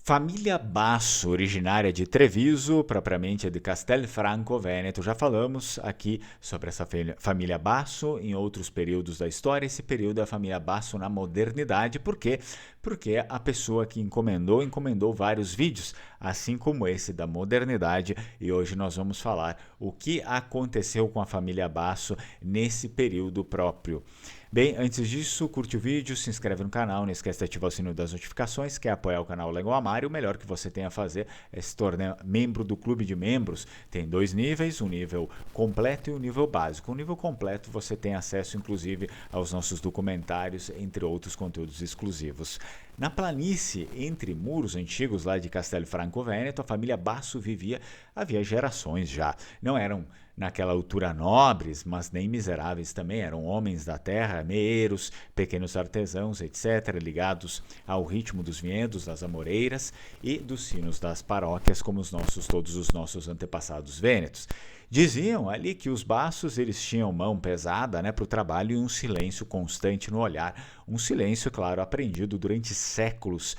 Família Basso, originária de Treviso, propriamente de Castelfranco Veneto. Já falamos aqui sobre essa família Basso em outros períodos da história. Esse período é a família Basso na modernidade. Por quê? Porque a pessoa que encomendou vários vídeos, assim como esse da modernidade. E hoje nós vamos falar o que aconteceu com a família Basso nesse período próprio. Bem, antes disso, curte o vídeo, se inscreve no canal, não esquece de ativar o sino das notificações, quer apoiar o canal Lego Amar, e o melhor que você tem a fazer é se tornar membro do clube de membros. Tem dois níveis, um nível completo e um nível básico. O nível completo você tem acesso, inclusive, aos nossos documentários, entre outros conteúdos exclusivos. Na planície, entre muros antigos lá de Castelfranco Veneto, a família Basso vivia havia gerações já. Não eram naquela altura nobres, mas nem miseráveis também, eram homens da terra, meeiros, pequenos artesãos, etc., ligados ao ritmo dos vinhedos, das amoreiras e dos sinos das paróquias, como todos os nossos antepassados vênetos. Diziam ali que os Bassos eles tinham mão pesada, para o trabalho e um silêncio constante no olhar, um silêncio, claro, aprendido durante séculos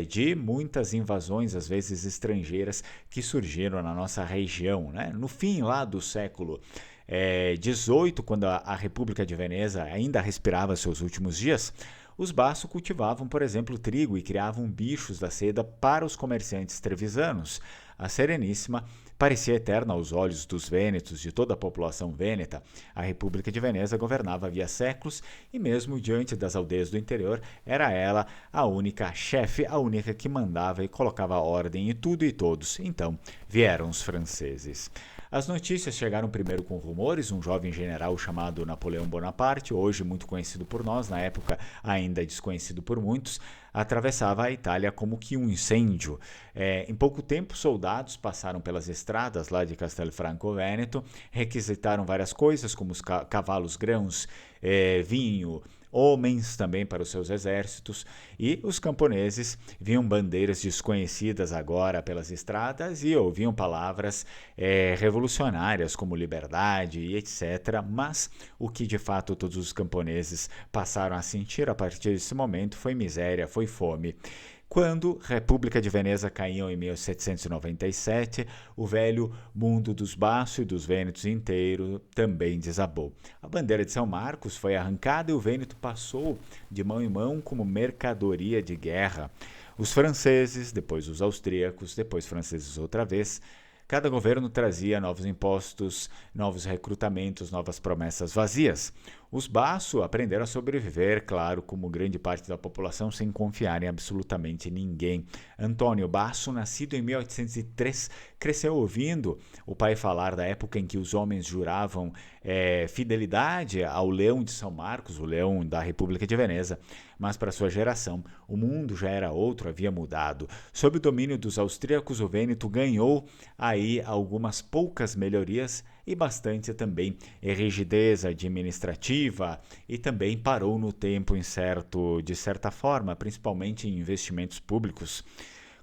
de muitas invasões, às vezes estrangeiras, que surgiram na nossa região. No fim lá do século XVIII, quando a República de Veneza ainda respirava seus últimos dias, os Basso cultivavam, por exemplo, trigo e criavam bichos da seda para os comerciantes trevisanos. A Sereníssima parecia eterna aos olhos dos vênetos, de toda a população vêneta. A República de Veneza governava havia séculos e mesmo diante das aldeias do interior, era ela a única chefe, a única que mandava e colocava ordem em tudo e todos. Então, vieram os franceses. As notícias chegaram primeiro com rumores. Um jovem general chamado Napoleão Bonaparte, hoje muito conhecido por nós, na época ainda desconhecido por muitos, atravessava a Itália como que um incêndio. Em pouco tempo, soldados passaram pelas estradas lá de Castelfranco Veneto, requisitaram várias coisas, como os cavalos, grãos, vinho, homens também para os seus exércitos, e os camponeses viam bandeiras desconhecidas agora pelas estradas e ouviam palavras revolucionárias como liberdade e etc. Mas o que de fato todos os camponeses passaram a sentir a partir desse momento foi miséria, foi fome. Quando a República de Veneza caiu em 1797, o velho mundo dos Basso e dos Vênetos inteiro também desabou. A bandeira de São Marcos foi arrancada e o Vêneto passou de mão em mão como mercadoria de guerra. Os franceses, depois os austríacos, depois franceses outra vez. Cada governo trazia novos impostos, novos recrutamentos, novas promessas vazias. Os Basso aprenderam a sobreviver, claro, como grande parte da população, sem confiar em absolutamente ninguém. Antônio Basso, nascido em 1803, cresceu ouvindo o pai falar da época em que os homens juravam fidelidade ao leão de São Marcos, o leão da República de Veneza, mas para sua geração o mundo já era outro, havia mudado. Sob o domínio dos austríacos, o Vêneto ganhou aí algumas poucas melhorias e bastante também rigidez administrativa e também parou no tempo de certa forma, principalmente em investimentos públicos.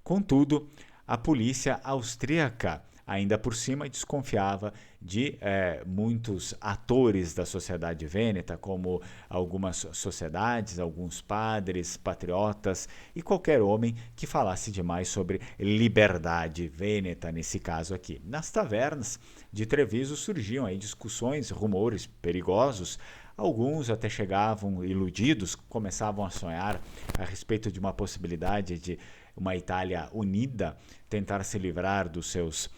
Contudo, a polícia austríaca ainda por cima desconfiava de muitos atores da sociedade vêneta, como algumas sociedades, alguns padres, patriotas e qualquer homem que falasse demais sobre liberdade vêneta, nesse caso aqui. Nas tavernas de Treviso surgiam aí discussões, rumores perigosos. Alguns até chegavam iludidos, começavam a sonhar a respeito de uma possibilidade de uma Itália unida tentar se livrar dos seus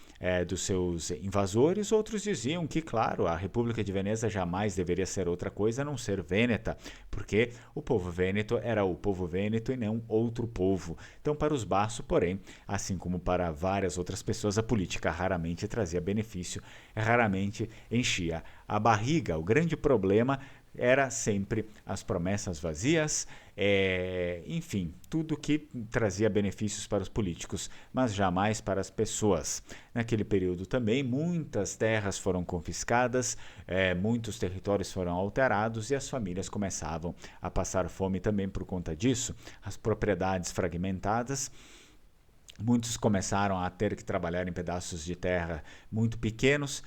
invasores. Outros diziam que, claro, a República de Veneza jamais deveria ser outra coisa a não ser vêneta, porque o povo vêneto era o povo vêneto e não outro povo. Então, para os Basso, porém, assim como para várias outras pessoas, a política raramente trazia benefício, raramente enchia a barriga. O grande problema era sempre as promessas vazias, enfim, tudo que trazia benefícios para os políticos, mas jamais para as pessoas. Naquele período também, muitas terras foram confiscadas, muitos territórios foram alterados e as famílias começavam a passar fome também por conta disso. As propriedades fragmentadas, muitos começaram a ter que trabalhar em pedaços de terra muito pequenos,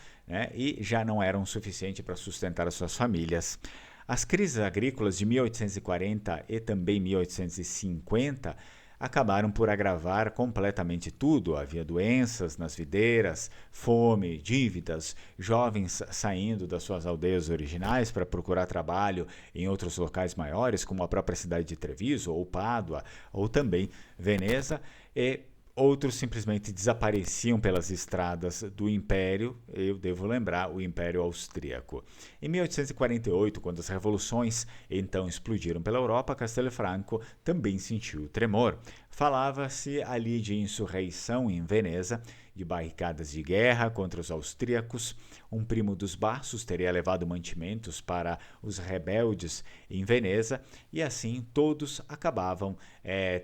e já não eram suficientes para sustentar as suas famílias. As crises agrícolas de 1840 e também 1850 acabaram por agravar completamente tudo. Havia doenças nas videiras, fome, dívidas, jovens saindo das suas aldeias originais para procurar trabalho em outros locais maiores, como a própria cidade de Treviso, ou Pádua, ou também Veneza, e outros simplesmente desapareciam pelas estradas do Império, eu devo lembrar, o Império Austríaco. Em 1848, quando as revoluções então explodiram pela Europa, Castelo Franco também sentiu tremor. Falava-se ali de insurreição em Veneza, de barricadas de guerra contra os austríacos. Um primo dos Bassos teria levado mantimentos para os rebeldes em Veneza e assim todos acabavam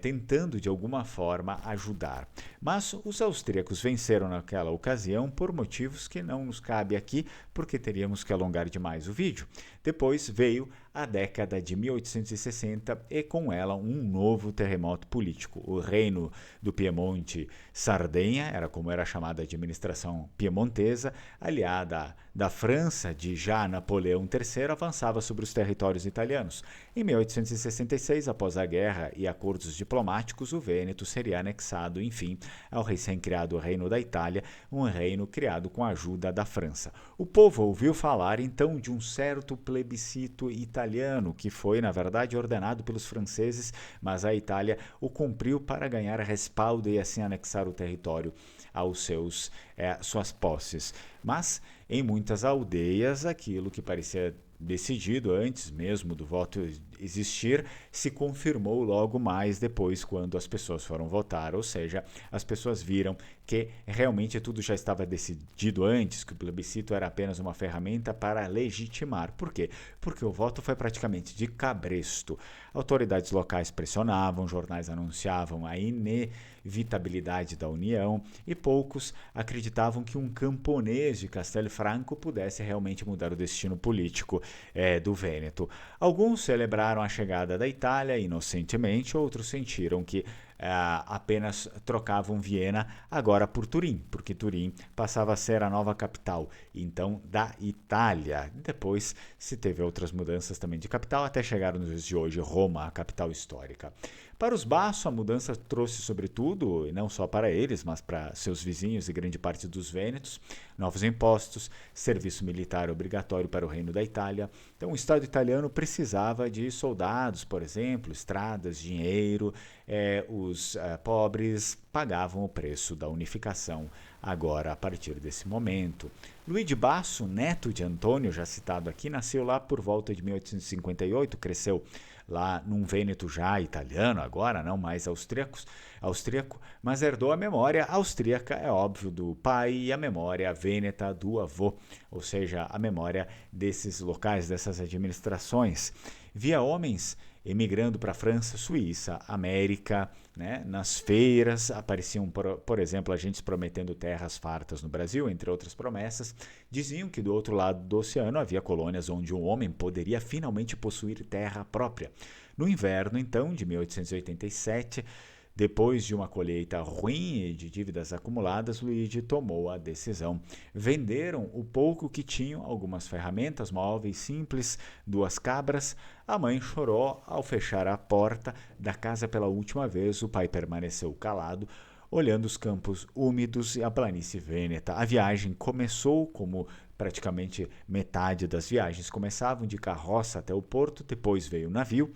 tentando de alguma forma ajudar. Mas os austríacos venceram naquela ocasião por motivos que não nos cabe aqui, porque teríamos que alongar demais o vídeo. Depois veio a década de 1860 e com ela um novo terremoto político. O reino do Piemonte Sardenha, era como era chamada a administração piemontesa, aliada da França de já Napoleão III, avançava sobre os territórios italianos. Em 1866, após a guerra e acordos diplomáticos, o Vêneto seria anexado, enfim, ao recém-criado Reino da Itália, um reino criado com a ajuda da França. O povo ouviu falar então de um certo plebiscito italiano, que foi, na verdade, ordenado pelos franceses, mas a Itália o cumpriu para ganhar respaldo e assim anexar o território aos suas posses. Mas, em muitas aldeias, aquilo que parecia decidido antes mesmo do voto existir, se confirmou logo mais depois quando as pessoas foram votar, ou seja, as pessoas viram que realmente tudo já estava decidido antes, que o plebiscito era apenas uma ferramenta para legitimar. Por quê? Porque o voto foi praticamente de cabresto. Autoridades locais pressionavam, jornais anunciavam a inevitabilidade da união e poucos acreditavam que um camponês de Castelo Franco pudesse realmente mudar o destino político do Vêneto. Alguns celebraram a chegada da Itália inocentemente, outros sentiram que apenas trocavam Viena agora por Turim, porque Turim passava a ser a nova capital, então, da Itália. Depois se teve outras mudanças também de capital, até chegar nos dias de hoje, Roma, a capital histórica. Para os Bassos, a mudança trouxe, sobretudo, e não só para eles, mas para seus vizinhos e grande parte dos vênetos, novos impostos, serviço militar obrigatório para o Reino da Itália. Então, o Estado italiano precisava de soldados, por exemplo, estradas, dinheiro. Os pobres pagavam o preço da unificação agora, a partir desse momento. Luigi Basso, neto de Antônio, já citado aqui, nasceu lá por volta de 1858, cresceu lá num Vêneto já italiano, agora não mais austríaco, mas herdou a memória austríaca, é óbvio, do pai e a memória vêneta do avô, ou seja, a memória desses locais, dessas administrações. Via homens emigrando para a França, Suíça, América, né? Nas feiras apareciam, por exemplo, agentes prometendo terras fartas no Brasil, entre outras promessas. Diziam que do outro lado do oceano havia colônias onde um homem poderia finalmente possuir terra própria. No inverno, então, de 1887, depois de uma colheita ruim e de dívidas acumuladas, Luigi tomou a decisão. Venderam o pouco que tinham, algumas ferramentas móveis simples, 2 cabras. A mãe chorou ao fechar a porta da casa pela última vez. O pai permaneceu calado, olhando os campos úmidos e a planície vêneta. A viagem começou, como praticamente metade das viagens começavam, de carroça até o porto. Depois veio o navio,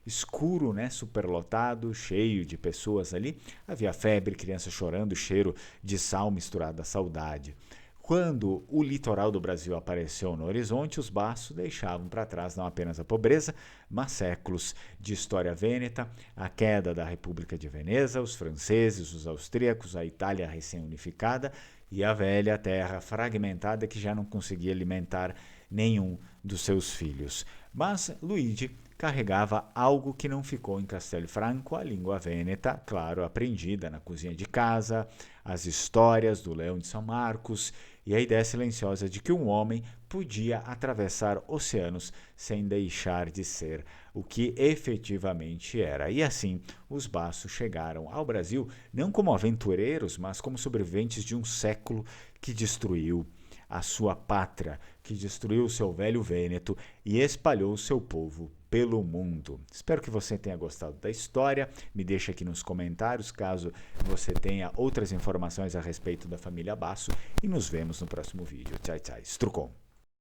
escuro, né, superlotado, cheio de pessoas ali. Havia febre, crianças chorando, cheiro de sal misturado à saudade. Quando o litoral do Brasil apareceu no horizonte, os Bassos deixavam para trás não apenas a pobreza, mas séculos de história vêneta, a queda da República de Veneza, os franceses, os austríacos, a Itália recém-unificada e a velha terra fragmentada que já não conseguia alimentar nenhum dos seus filhos. Mas Luigi carregava algo que não ficou em Castelo Franco, a língua vêneta, claro, aprendida na cozinha de casa, as histórias do Leão de São Marcos e a ideia silenciosa de que um homem podia atravessar oceanos sem deixar de ser o que efetivamente era. E assim, os Bassos chegaram ao Brasil não como aventureiros, mas como sobreviventes de um século que destruiu a sua pátria, que destruiu o seu velho Vêneto e espalhou o seu povo pelo mundo. Espero que você tenha gostado da história. Me deixa aqui nos comentários caso você tenha outras informações a respeito da família Basso e nos vemos no próximo vídeo. Tchau, tchau. Strucon.